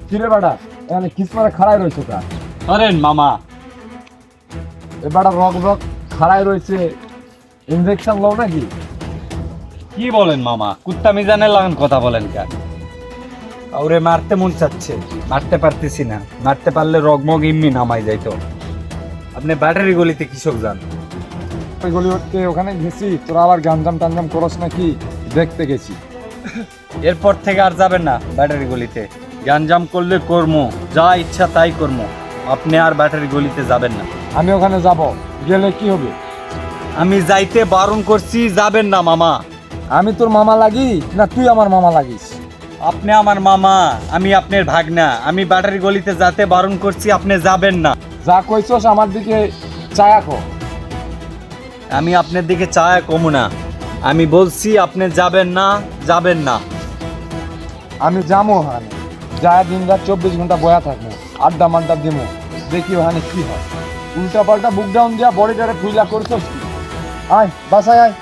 কিরে বেটা এখানে কিসমারে খাড়াই রয়েছে তা ধরেন মামা। এ বেটা রক রক খাড়াই রয়েছে ইনজেকশন লও নাকি? কি বলেন মামা? কুত্তা মিজানের লাগান কথা বলেন কেন? ওরে মারতে মন চাচ্ছে, মারতে পারতেছি না। মারতে পারলে রগমগ এমনি নামাই যাইতো। আপনি ব্যাটারি গলিতে কৃষক যান। ওই গলি হচ্ছে ওখানে গেছি, তোরা আবার গাঞ্জাম টাঞ্জাম করস নাকি দেখতে গেছি। এরপর থেকে আর যাবেন না ব্যাটারি গলিতে। গ্যাঞ্জাম করলে কর্ম, যা ইচ্ছা তাই কর্ম। আপনি আর ব্যাটারি গলিতে যাবেন না। আমি ওখানে যাব, গেলে কি হবে? আমি যাইতে বারণ করছি, যাবেন না মামা। আমি তোর মামা লাগি না তুই আমার মামা লাগিস? আপনি আমার মামা, আমি আপনার ভাগনা। আমি ব্যাটারি গলিতে যেতে বারণ করছি, আপনি যাবেন না। যা কইছস আমার দিকে চায়া কো। আমি আপনার দিকে চায় কমু না। আমি বলছি আপনি যাবেন না, যাবেন না। আমি যাবো ওখানে, যায় দিন রাত 24 ঘন্টা বয়া থাকবো, আড্ডা মাড্ডা দিমো, দেখি ওখানে কি হয়। উল্টা পাল্টা বুক ডাউন দিয়া বডিটারে ফুইলা করছস কি? আয় বাসায় আয়।